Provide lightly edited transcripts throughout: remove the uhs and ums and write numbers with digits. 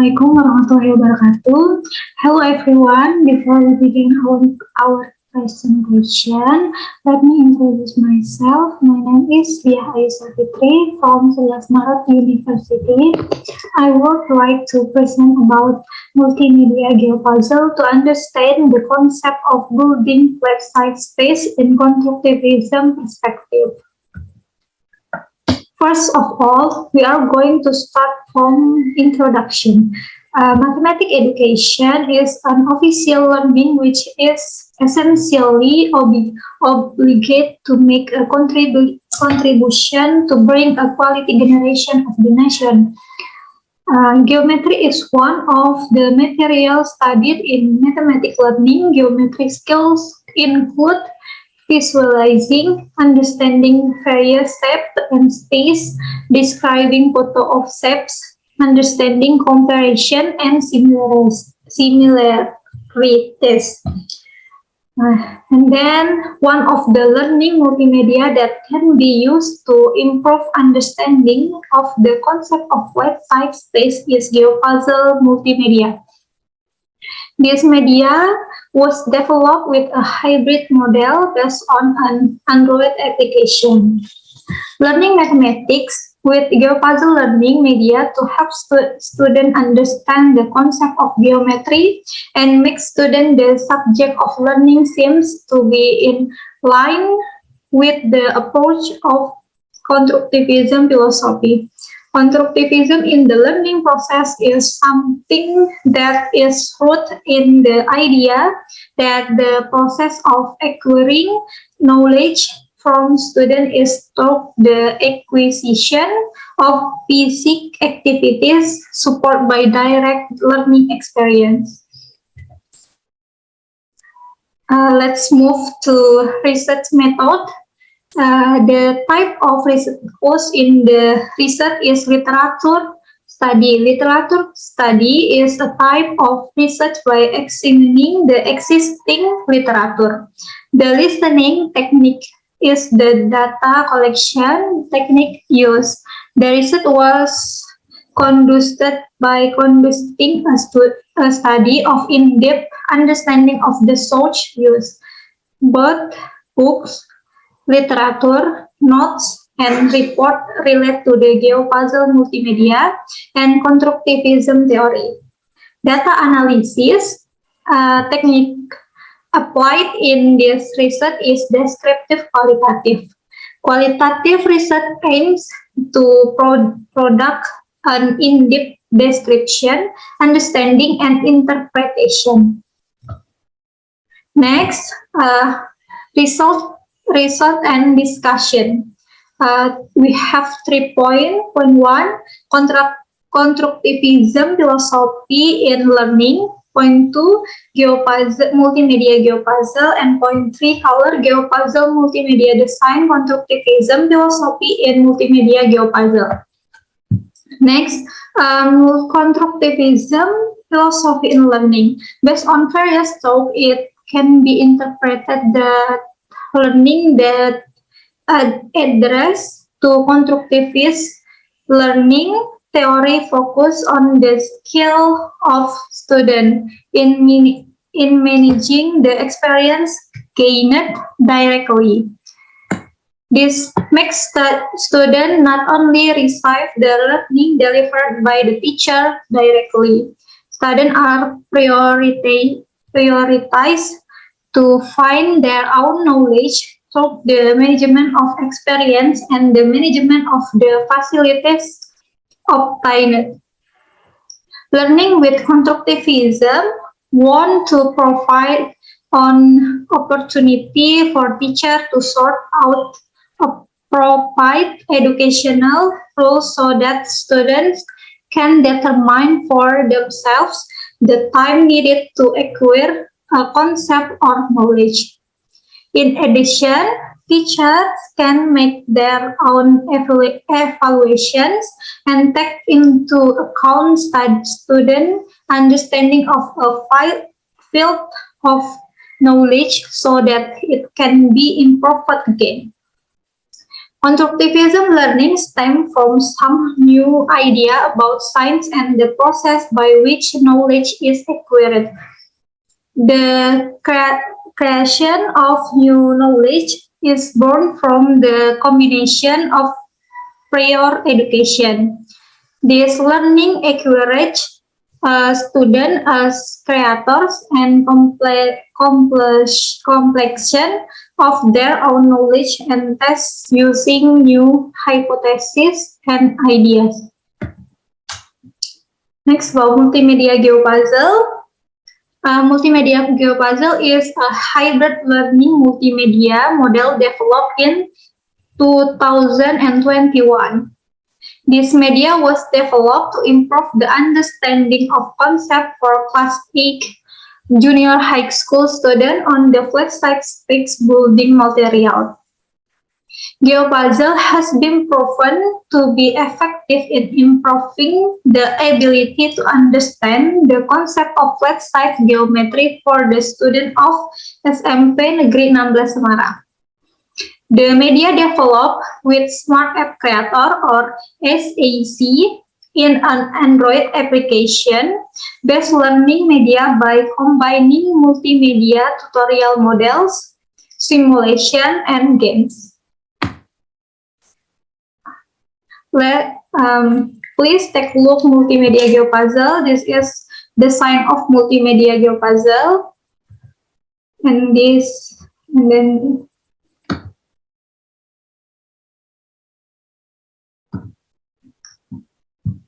Assalamualaikum warahmatullahi wabarakatuh. Hello everyone. Before we begin our presentation, let me introduce myself. My name is Diah Ayu Savitri from 11 Maret University. I would like to present about multimedia geopuzzle to understand the concept of building website space in constructivism perspective. First of all, we are going to start from introduction. Mathematics education is an official learning which is essentially obligate to make a contribution to bring a quality generation of the nation. Geometry is one of the materials studied in mathematics learning. Geometry skills include visualizing, understanding various shapes and space, describing photo of shapes, understanding comparison and similarities. And then one of the learning multimedia that can be used to improve understanding of the concept of website space is GeoPuzzle multimedia. This media was developed with a hybrid model based on an Android application. Learning mathematics with GeoPuzzle learning media to help students understand the concept of geometry and make students the subject of learning seems to be in line with the approach of constructivism philosophy. Constructivism in the learning process is something that is rooted in the idea that the process of acquiring knowledge from students is through the acquisition of basic activities supported by direct learning experience. Let's move to research method. The type of research used in the research is literature study. Literature study is a type of research by examining the existing literature. The listening technique is the data collection technique used. The research was conducted by conducting a study of in-depth understanding of the source used. Both books, literature, notes, and report relate to the GeoPuzzle multimedia and constructivism theory. Data analysis technique applied in this research is descriptive qualitative. Qualitative research aims to produce an in-depth description, understanding, and interpretation. Next, result and discussion. We have 3 points. Point 1, constructivism philosophy in learning. Point 2, multimedia geopuzzle. And point 3, color geopuzzle multimedia design, constructivism philosophy in multimedia geopuzzle. Next, constructivism philosophy in learning. Based on various thoughts, it can be interpreted that learning that address to constructivist learning theory focus on the skill of student in managing the experience gained directly. This makes the student not only receive the learning delivered by the teacher directly. Students are prioritized to find their own knowledge through the management of experience and the management of the facilities obtained. Learning with constructivism want to provide an opportunity for teachers to sort out appropriate educational rules so that students can determine for themselves the time needed to acquire a concept or knowledge. In addition, teachers can make their own evaluations and take into account student understanding of a field of knowledge so that it can be improved again. Constructivism learning stems from some new idea about science and the process by which knowledge is acquired. The creation of new knowledge is born from the combination of prior education. This learning encourages students as creators and completion of their own knowledge and tests using new hypotheses and ideas. Next, about multimedia geopuzzle. Multimedia geopuzzle is a hybrid learning multimedia model developed in 2021. This media was developed to improve the understanding of concept for class 8 junior high school students on the flat-side sticks building material. GeoPuzzle has been proven to be effective in improving the ability to understand the concept of flat-side geometry for the student of SMP Negeri 16 Semarang. The media developed with Smart App Creator or SAC in an Android application-based learning media by combining multimedia tutorial models, simulation, and games. Please take a look multimedia geopuzzle. This is the sign of multimedia geopuzzle, and then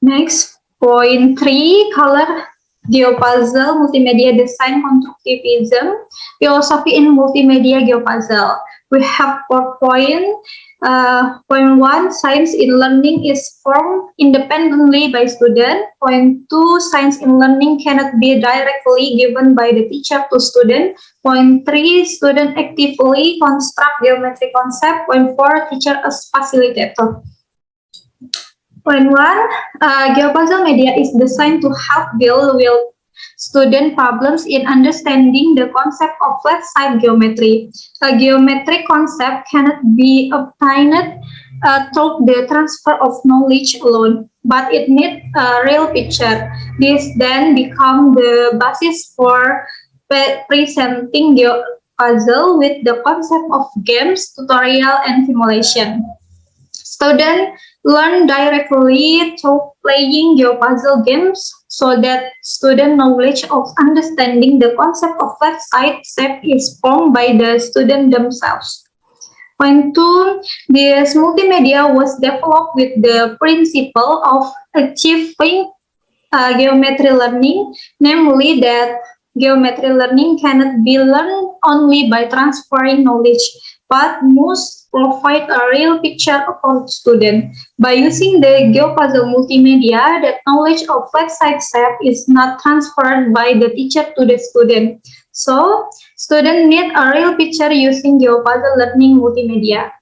next, point 3, color geopuzzle, multimedia design, constructivism, philosophy in multimedia geopuzzle. We have 4 points. Point 1, science in learning is formed independently by student. Point 2, science in learning cannot be directly given by the teacher to student. Point 3, student actively construct geometry concept. Point 4, teacher as facilitator. Point 1, geopuzzle media is designed to help deal with student problems in understanding the concept of flat-side geometry. A geometric concept cannot be obtained through the transfer of knowledge alone, but it needs a real picture. This then becomes the basis for presenting geopuzzle with the concept of games, tutorial, and simulation. Students learn directly through playing geopuzzle games so that student knowledge of understanding the concept of flat-side shape is formed by the student themselves. Point 2, this multimedia was developed with the principle of achieving geometry learning, namely that geometry learning cannot be learned only by transferring knowledge, but must provide a real picture for the student. By using the geopuzzle multimedia, that knowledge of flat-side shape is not transferred by the teacher to the student. So, students need a real picture using geopuzzle learning multimedia.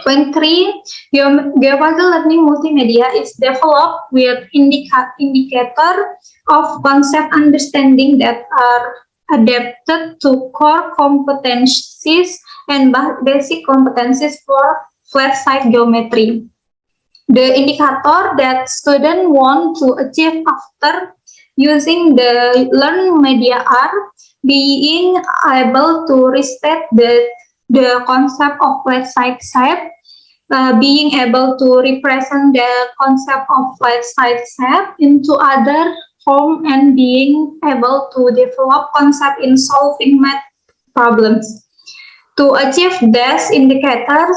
Point 3, geopuzzle learning multimedia is developed with indicator of concept understanding that are adapted to core competencies and basic competencies for flat-side geometry. The indicator that students want to achieve after using the learning media are being able to restate the concept of flat-side shape, being able to represent the concept of flat-side shape into other form, and being able to develop concept in solving math problems. To achieve these indicators,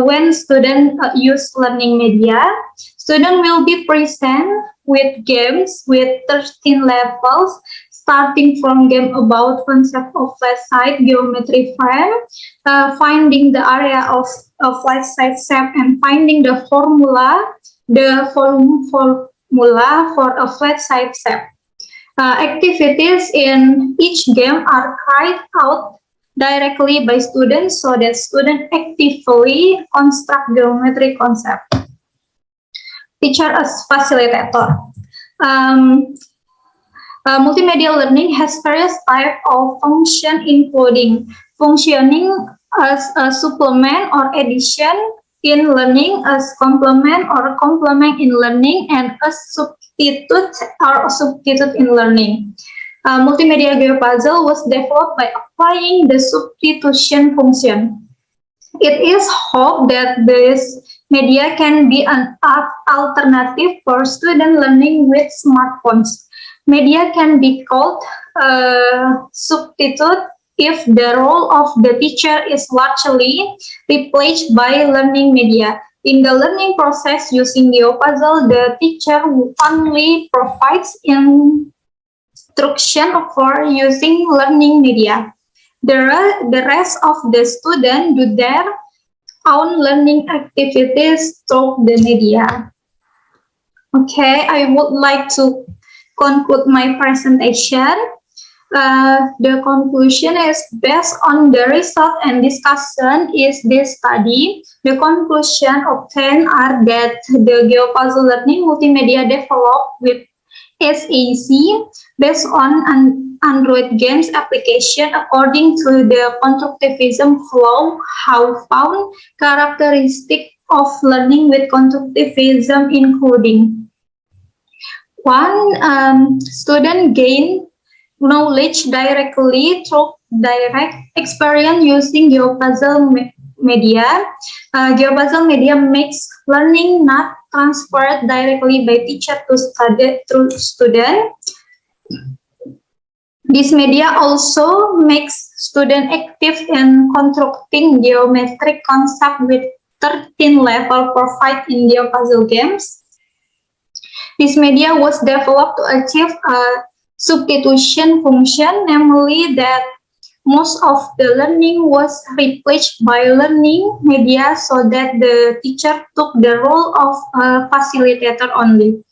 when students use learning media, students will be present with games with 13 levels, starting from game about concept of flat-side geometry frame, finding the area of flat-side shape, and finding the formula for a flat-side shape. Activities in each game are carried out directly by students so that students actively construct geometry concept. Teacher as facilitator. Multimedia learning has various types of function, including functioning as a supplement or addition in learning, as complement or complement in learning, and a substitute or a substitute in learning. Multimedia GeoPuzzle was developed by applying the substitution function. It is hoped that this media can be an alternative for student learning with smartphones. Media can be called substitute if the role of the teacher is largely replaced by learning media. In the learning process using GeoPuzzle, the teacher only provides instruction for using learning media. The rest of the students do their own learning activities through the media. Okay, I would like to conclude my presentation. The conclusion is based on the result and discussion is this study. The conclusion obtained are that the GeoPuzzle learning multimedia developed with SAC based on Android games application according to the constructivism flow have found characteristic of learning with constructivism including 1. Student gain knowledge directly through direct experience using GeoPuzzle media. GeoPuzzle media makes learning not transferred directly by teacher to student. This media also makes student active in constructing geometric concept with 13 level provided in GeoPuzzle games. This media was developed to achieve a substitution function, namely that most of the learning was replaced by learning media so that the teacher took the role of a facilitator only.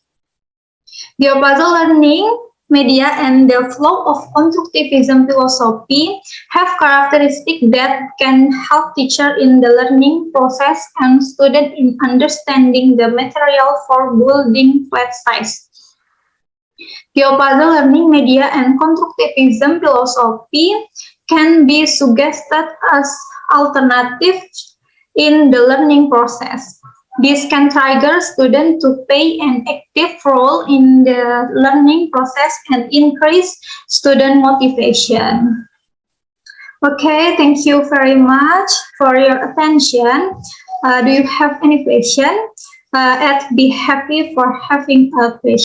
GeoPuzzle learning media and the flow of constructivism philosophy have characteristics that can help teacher in the learning process and student in understanding the material for building websites. GeoPuzzle learning media and constructivism philosophy can be suggested as alternatives in the learning process. This can trigger students to play an active role in the learning process and increase student motivation. Okay, thank you very much for your attention. Do you have any question? I'd be happy for having a question.